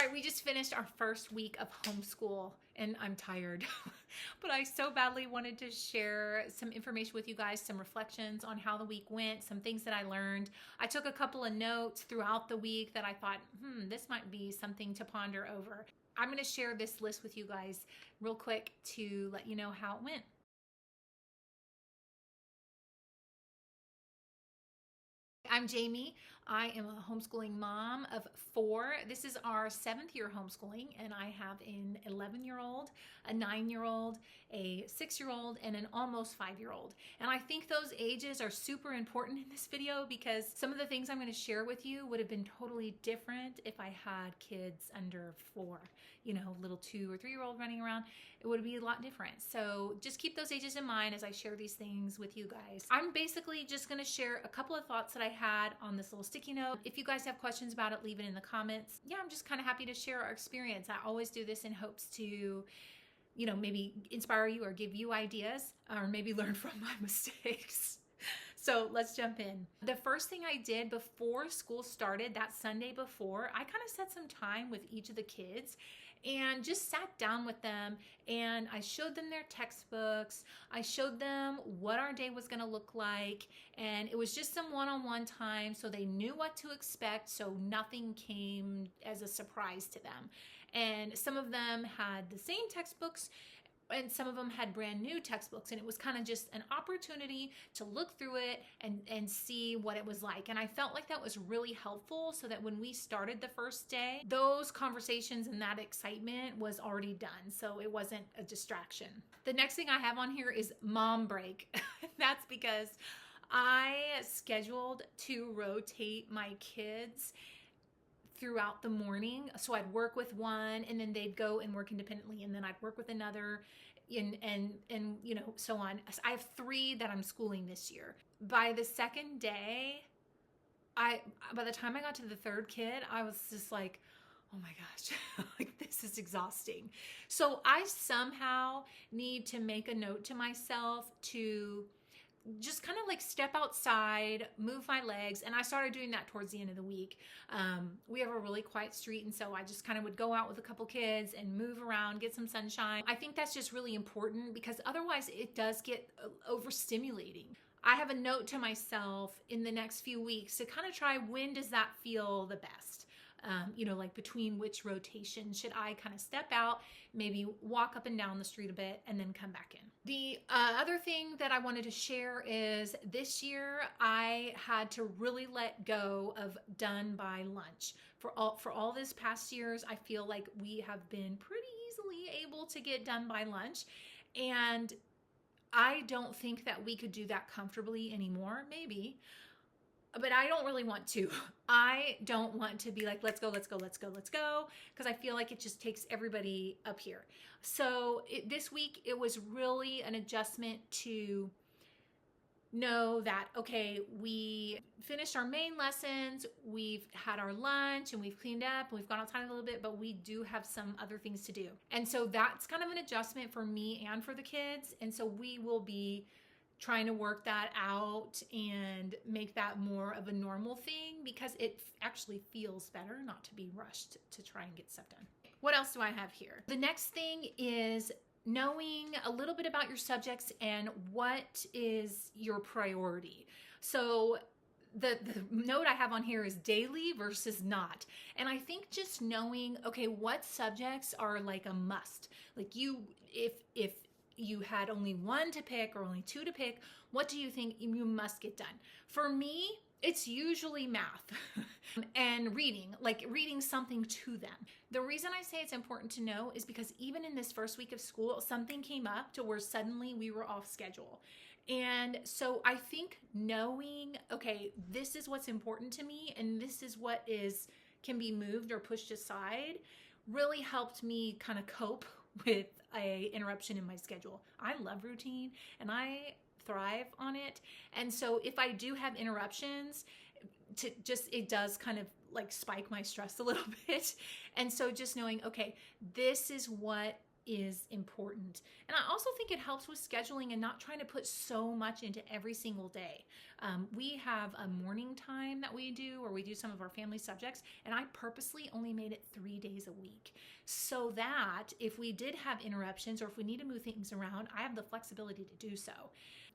right, we just finished our first week of homeschool and I'm tired, but I so badly wanted to share some information with you guys, some reflections on how the week went, some things that I learned. I took a couple of notes throughout the week that I thought, this might be something to ponder over. I'm going to share this list with you guys real quick to let you know how it went. I'm Jamie. I am a homeschooling mom of 4. This is our 7th year homeschooling, and I have an 11-year-old, a 9-year-old, a 6-year-old, and an almost 5-year-old. And I think those ages are super important in this video because some of the things I'm going to share with you would have been totally different if I had kids under 4, little 2 or 3-year-old running around. It would be a lot different. So just keep those ages in mind as I share these things with you guys. I'm basically just going to share a couple of thoughts that I had on this little sticky note. If you guys have questions about it, leave it in the comments. Yeah, I'm just kind of happy to share our experience. I always do this in hopes to, maybe inspire you or give you ideas or maybe learn from my mistakes. So let's jump in. The first thing I did before school started, that Sunday before, I kind of set some time with each of the kids and just sat down with them and I showed them their textbooks. I showed them what our day was going to look like, and it was just some one-on-one time so they knew what to expect, so nothing came as a surprise to them. And some of them had the same textbooks and some of them had brand new textbooks, and it was kind of just an opportunity to look through it and see what it was like. And I felt like that was really helpful so that when we started the first day, those conversations and that excitement was already done, so it wasn't a distraction. The next thing I have on here is mom break. That's because I scheduled to rotate my kids throughout the morning. So I'd work with one and then they'd go and work independently, and then I'd work with another and so on. I have 3 that I'm schooling this year. By the second day, by the time I got to the 3rd kid, I was just like, oh my gosh, like this is exhausting. So I somehow need to make a note to myself to just kind of like step outside, move my legs. And I started doing that towards the end of the week. We have a really quiet street, and so I just kind of would go out with a couple kids and move around, get some sunshine. I think that's just really important because otherwise it does get overstimulating. I have a note to myself in the next few weeks to kind of try, when does that feel the best? Like between which rotation should I kind of step out, maybe walk up and down the street a bit, and then come back in. The other thing that I wanted to share is this year I had to really let go of done by lunch. For all this past years, I feel like we have been pretty easily able to get done by lunch, and I don't think that we could do that comfortably anymore. Maybe. But I don't really want to. I don't want to be like, let's go, because I feel like it just takes everybody up here. So this week, it was really an adjustment to know that, okay, we finished our main lessons, we've had our lunch, and we've cleaned up, and we've gone outside a little bit, but we do have some other things to do. And so that's kind of an adjustment for me and for the kids. And so we will be trying to work that out and make that more of a normal thing because it actually feels better not to be rushed to try and get stuff done. What else do I have here? The next thing is knowing a little bit about your subjects and what is your priority. So the note I have on here is daily versus not. And I think just knowing, okay, what subjects are like a must. Like if you had only 1 to pick or only 2 to pick, what do you think you must get done? For me, it's usually math and reading, like reading something to them. The reason I say it's important to know is because even in this first week of school, something came up to where suddenly we were off schedule. And so I think knowing, okay, this is what's important to me and this is what can be moved or pushed aside really helped me kind of cope with a interruption in my schedule. I love routine and I thrive on it. And so if I do have interruptions, it does kind of like spike my stress a little bit. And so just knowing, okay, this is what is important. And I also think it helps with scheduling and not trying to put so much into every single day. We have a morning time that we do where we do some of our family subjects, and I purposely only made it 3 days a week so that if we did have interruptions or if we need to move things around, I have the flexibility to do so.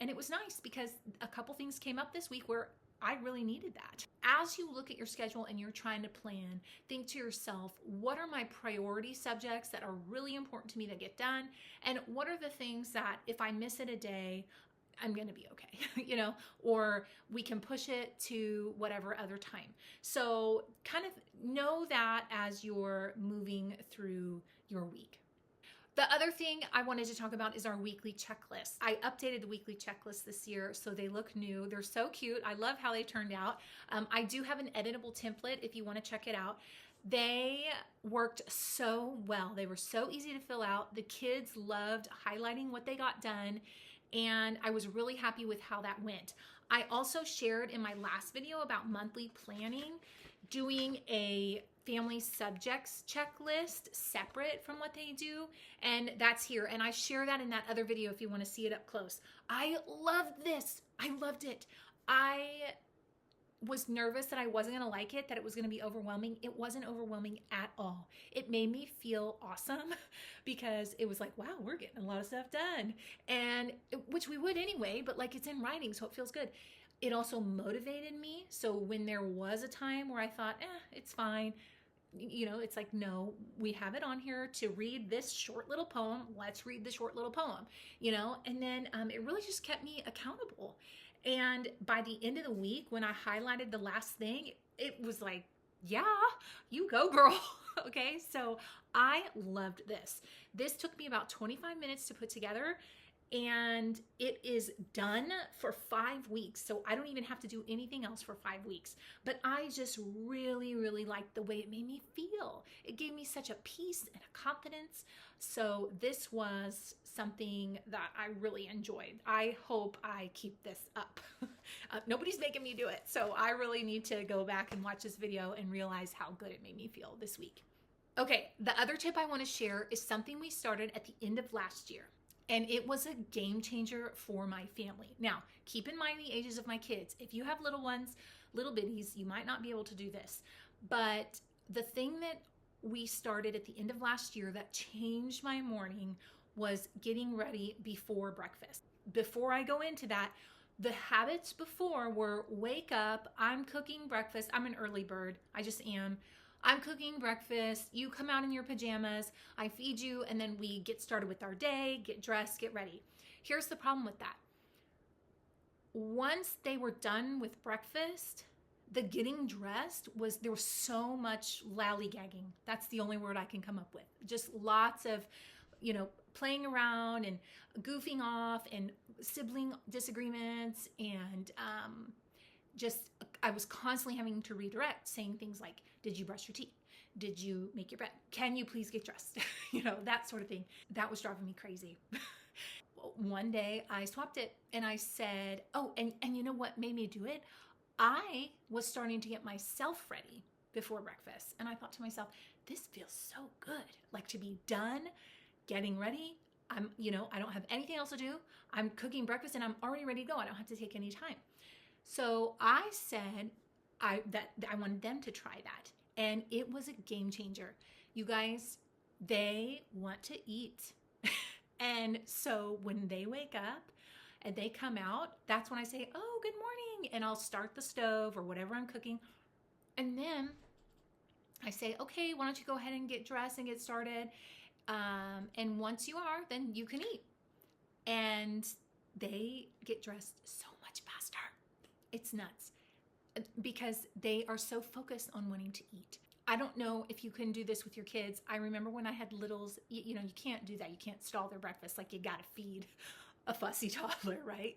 And it was nice because a couple things came up this week where I really needed that. As you look at your schedule and you're trying to plan, think to yourself, what are my priority subjects that are really important to me that get done? And what are the things that if I miss it a day, I'm going to be okay, or we can push it to whatever other time. So kind of know that as you're moving through your week. The other thing I wanted to talk about is our weekly checklist. I updated the weekly checklist this year, so they look new. They're so cute. I love how they turned out. I do have an editable template if you want to check it out. They worked so well. They were so easy to fill out. The kids loved highlighting what they got done, and I was really happy with how that went. I also shared in my last video about monthly planning, doing a family subjects checklist separate from what they do, and that's here. And I share that in that other video if you want to see it up close. I loved this. I loved it. I was nervous that I wasn't going to like it, that it was going to be overwhelming. It wasn't overwhelming at all. It made me feel awesome because it was like, wow, we're getting a lot of stuff done, and which we would anyway, but like it's in writing, so it feels good. It also motivated me. So when there was a time where I thought, it's fine, it's like, no, we have it on here to read this short little poem. Let's read the short little poem, and then it really just kept me accountable. And by the end of the week, when I highlighted the last thing, it was like, yeah, you go, girl. Okay, so I loved this. This took me about 25 minutes to put together, and it is done for 5 weeks. So I don't even have to do anything else for 5 weeks. But I just really, really liked the way it made me feel. It gave me such a peace and a confidence. So this was something that I really enjoyed. I hope I keep this up. Nobody's making me do it. So I really need to go back and watch this video and realize how good it made me feel this week. Okay, the other tip I want to share is something we started at the end of last year. And it was a game changer for my family. Now, keep in mind the ages of my kids. If you have little ones, little bitties, you might not be able to do this. But the thing that we started at the end of last year that changed my morning was getting ready before breakfast. Before I go into that, the habits before were wake up, I'm cooking breakfast. I'm an early bird. I just am. I'm cooking breakfast, you come out in your pajamas, I feed you, and then we get started with our day, get dressed, get ready. Here's the problem with that. Once they were done with breakfast, the getting dressed there was so much lollygagging. That's the only word I can come up with. Just lots of, playing around and goofing off and sibling disagreements, and I was constantly having to redirect, saying things like, did you brush your teeth? Did you make your bed? Can you please get dressed? That sort of thing. That was driving me crazy. One day I swapped it and I said, and you know what made me do it? I was starting to get myself ready before breakfast. And I thought to myself, this feels so good. Like to be done, getting ready. I don't have anything else to do. I'm cooking breakfast and I'm already ready to go. I don't have to take any time. So I said that I wanted them to try that. And it was a game changer. You guys, they want to eat. And so when they wake up and they come out, that's when I say, oh, good morning. And I'll start the stove or whatever I'm cooking. And then I say, okay, why don't you go ahead and get dressed and get started. And once you are, then you can eat. And they get dressed so much faster. It's nuts because they are so focused on wanting to eat. I don't know if you can do this with your kids. I remember when I had littles, you can't do that. You can't stall their breakfast. Like you got to feed a fussy toddler, right?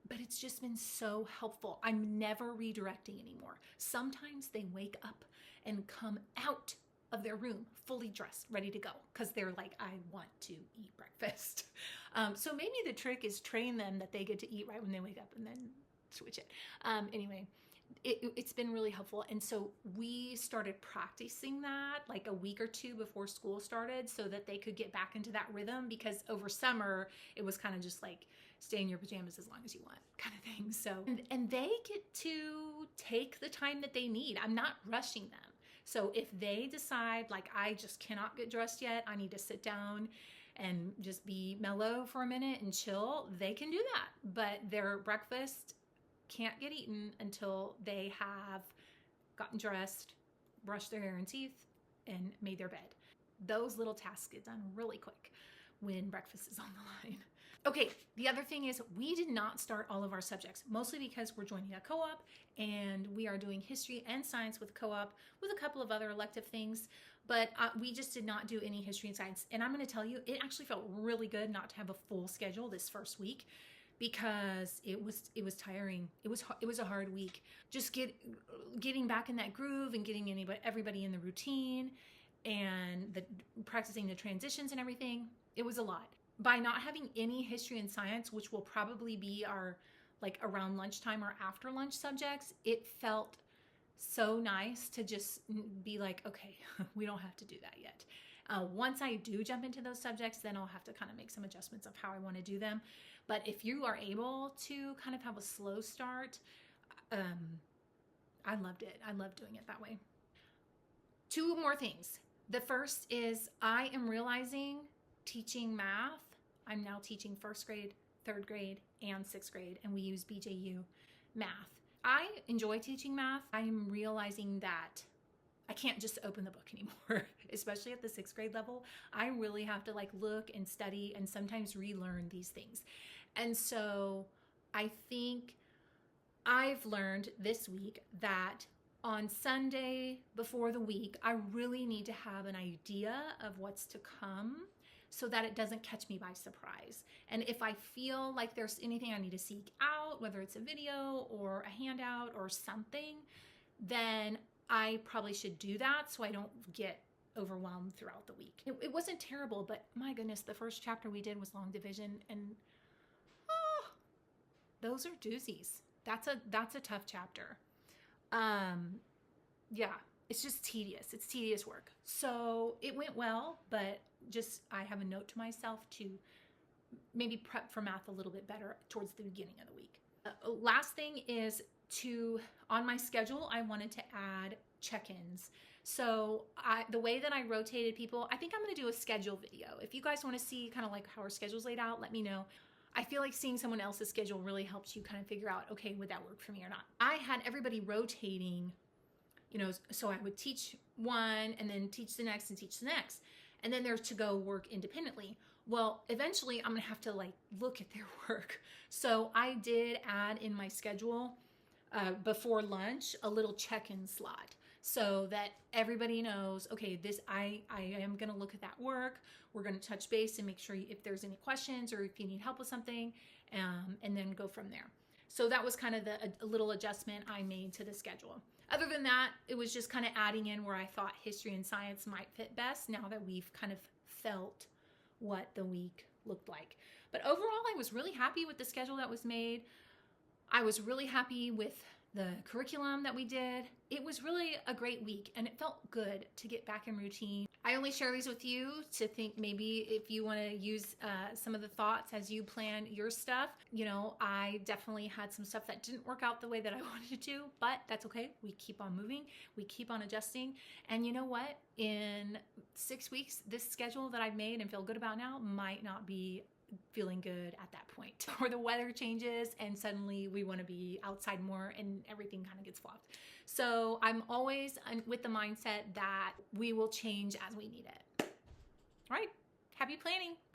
But it's just been so helpful. I'm never redirecting anymore. Sometimes they wake up and come out of their room fully dressed, ready to go, because they're like, I want to eat breakfast. So maybe the trick is train them that they get to eat right when they wake up and then switch it. Anyway, it's been really helpful. And so we started practicing that like a week or two before school started so that they could get back into that rhythm, because over summer it was kind of just like stay in your pajamas as long as you want kind of thing. So, and they get to take the time that they need. I'm not rushing them. So if they decide like, I just cannot get dressed yet, I need to sit down and just be mellow for a minute and chill, they can do that. But their breakfast can't get eaten until they have gotten dressed, brushed their hair and teeth, and made their bed. Those little tasks get done really quick when breakfast is on the line. Okay, the other thing is we did not start all of our subjects, mostly because we're joining a co-op and we are doing history and science with co-op with a couple of other elective things, but we just did not do any history and science. And I'm going to tell you, it actually felt really good not to have a full schedule this first week, because it was tiring. It was a hard week. Just getting back in that groove and getting everybody in the routine and practicing the transitions and everything. It was a lot. By not having any history and science, which will probably be our like around lunchtime or after lunch subjects, it felt so nice to just be like, okay, we don't have to do that yet. Once I do jump into those subjects, then I'll have to kind of make some adjustments of how I want to do them. But if you are able to kind of have a slow start, I loved it. I love doing it that way. Two more things. The first is I am realizing teaching math, I'm now teaching first grade, third grade, and sixth grade, and we use BJU math. I enjoy teaching math. I'm realizing that I can't just open the book anymore, especially at the sixth grade level. I really have to like look and study and sometimes relearn these things. And so I think I've learned this week that on Sunday before the week, I really need to have an idea of what's to come so that it doesn't catch me by surprise. And if I feel like there's anything I need to seek out, whether it's a video or a handout or something, then I probably should do that so I don't get overwhelmed throughout the week. It wasn't terrible, but my goodness, the first chapter we did was long division, and those are doozies. That's a tough chapter. Yeah, it's just tedious. It's tedious work. So it went well, but just I have a note to myself to maybe prep for math a little bit better towards the beginning of the week. Last thing is on my schedule, I wanted to add check-ins. So the way that I rotated people, I think I'm going to do a schedule video. If you guys want to see kind of like how our schedule's laid out, let me know. I feel like seeing someone else's schedule really helps you kind of figure out, okay, would that work for me or not? I had everybody rotating, so I would teach one and then teach the next and teach the next. And then they're to go work independently. Well, eventually I'm going to have to like look at their work. So I did add in my schedule before lunch a little check-in slot so that everybody knows, okay, I am going to look at that work. We're going to touch base and make sure if there's any questions or if you need help with something, and then go from there. So that was kind of a little adjustment I made to the schedule. Other than that, it was just kind of adding in where I thought history and science might fit best now that we've kind of felt what the week looked like. But overall, I was really happy with the schedule that was made. I was really happy with the curriculum that we did. It was really a great week, and it felt good to get back in routine. I only share these with you to think maybe if you want to use some of the thoughts as you plan your stuff. I definitely had some stuff that didn't work out the way that I wanted to, but that's okay. We keep on moving. We keep on adjusting. And you know what? In 6 weeks, this schedule that I've made and feel good about now might not be feeling good at that point, or the weather changes and suddenly we want to be outside more and everything kind of gets flopped. So I'm always with the mindset that we will change as we need it. All right, happy planning.